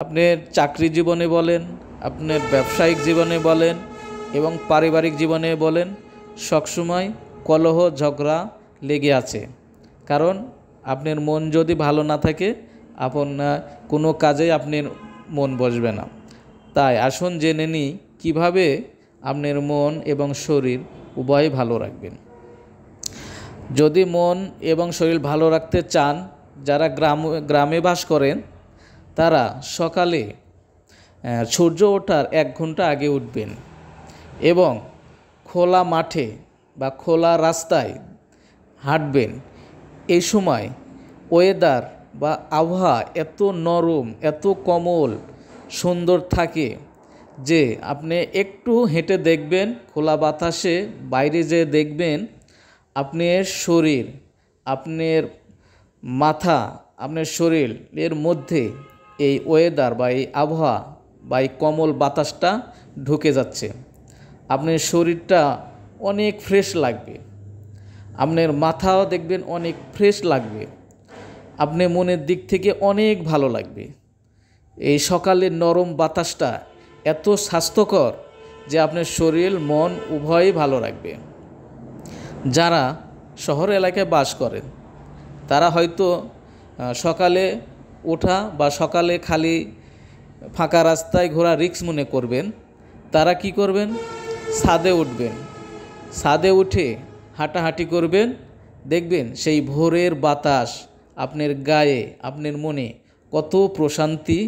আপনার চাকরি জীবনে বলেন, আপনার ব্যবসায়িক জীবনে বলেন এবং পারিবারিক জীবনে বলেন, সবসময় কলহ ঝগড়া লেগে আছে। কারণ আপনার মন যদি ভালো না থাকে, আপনার কোনো কাজেই আপনার মন বসবে না। তাই আসুন জেনে নিই কীভাবে আপনার মন এবং শরীর উভয় ভালো রাখবেন। যদি মন এবং শরীর ভালো রাখতে চান, যারা গ্রামে বাস করেন তারা সকালে সূর্য ওঠার 1 ঘন্টা আগে উঠবেন এবং খোলা মাঠে বা খোলা রাস্তায় হাঁটবেন। এই সময় ওয়েদার বা আবহাওয়া এত নরম, এত কোমল, সুন্দর থাকে যে আপনি একটু হেঁটে দেখবেন, খোলা বাতাসে বাইরে যেয়ে দেখবেন আপনার শরীর, আপনার মাথা, আপনার শরীরের মধ্যে এই ওয়েদার বা এই আবহাওয়া বা এই কোমল বাতাসটা ঢুকে যাচ্ছে। আপনার শরীরটা অনেক ফ্রেশ লাগবে, আপনার মাথাও দেখবেন অনেক ফ্রেশ লাগবে, আপনার মনের দিক থেকে অনেক ভালো লাগবে। এই সকালের নরম বাতাসটা এত স্বাস্থ্যকর যে আপনার শরীর মন উভয়ই ভালো রাখবে। যারা শহর এলাকায় বাস করেন তারা হয়তো সকালে ওঠা বা সকালে খালি ফাঁকা রাস্তায় ঘোরা রিস্ক মনে করবেন। তারা কি করবেন? ছাদে উঠবেন, ছাদে উঠে হাঁটাহাঁটি করবেন। দেখবেন সেই ভোরের বাতাস আপনার গায়ে, আপনার মনে কত প্রশান্তি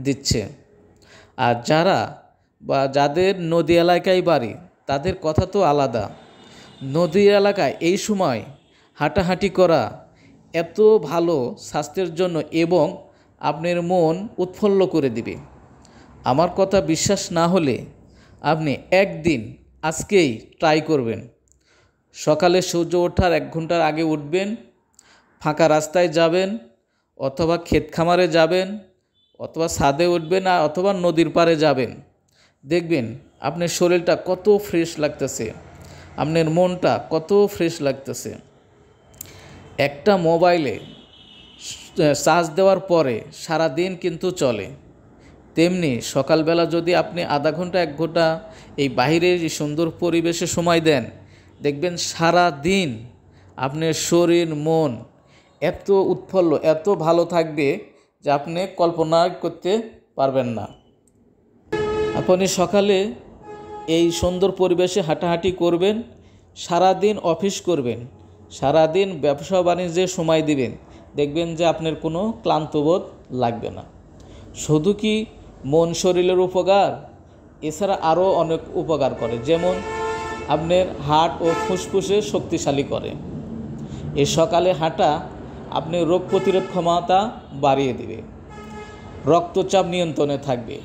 দিচ্ছে। আর যাদের নদী এলাকায় বাড়ি তাদের কথা তো আলাদা। নদী এলাকায় এই সময় হাঁটাহাঁটি করা এত ভালো স্বাস্থ্যের জন্য এবং আপনার মন উৎফুল্ল করে দিবে। আমার কথা বিশ্বাস না হলে আপনি একদিন আজকেই ট্রাই করবেন। সকালে সূর্য ওঠার 1 ঘন্টার আগে উঠবেন, ফাঁকা রাস্তায় যাবেন, অথবা ক্ষেত খামারে যাবেন, অথবা ছাদে উঠবেন, অথবা নদীর পাড়ে যাবেন। দেখবেন আপনার শরীরটা কত ফ্রেশ লাগতেছে, আপনার মনটা কত ফ্রেশ লাগতেছে। একটা মোবাইলে চার্জ দেওয়ার পরে সারা দিন কিন্তু চলে, তেমনি সকালবেলা যদি আপনি আধা ঘন্টা 1 ঘন্টা এই বাইরের সুন্দর পরিবেশে সময় দেন, দেখবেন সারা দিন আপনার শরীর মন এত উৎফুল্ল, এত ভালো থাকবে যে আপনি কল্পনা করতে পারবেন না। আপনি সকালে এই সুন্দর পরিবেশে হাঁটাহাঁটি করবেন, সারা দিন অফিস করবেন, সারা দিন ব্যবসা বাণিজ্যে সময় দিবেন, দেখবেন যে আপনার কোনো ক্লান্তবোধ লাগবে না। শুধু কি মন শরীরের উপকার, এছাড়া আরও অনেক উপকার করে। যেমন আপনার হার্ট ও ফুসফুসে শক্তিশালী করে। এই সকালে হাঁটা আপনার রোগ প্রতিরোধ ক্ষমতা বাড়িয়ে দেবে, রক্তচাপ নিয়ন্ত্রণে থাকবে,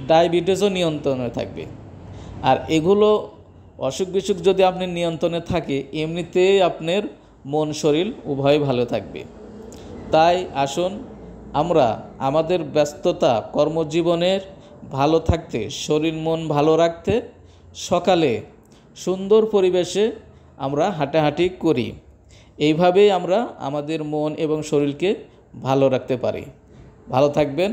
ডায়াবেটিসও নিয়ন্ত্রণে থাকবে। আর এগুলো অসুখ বিসুখ যদি আপনার নিয়ন্ত্রণে থাকে, এমনিতেই আপনার মন শরীর উভয় ভালো থাকবে। তাই আসুন আমরা আমাদের ব্যস্ততা কর্মজীবনের ভালো থাকতে, শরীর মন ভালো রাখতে সকালে সুন্দর পরিবেশে আমরা হাঁটাহাঁটি করি। এইভাবেই আমরা আমাদের মন এবং শরীরকে ভালো রাখতে পারি। ভালো থাকবেন।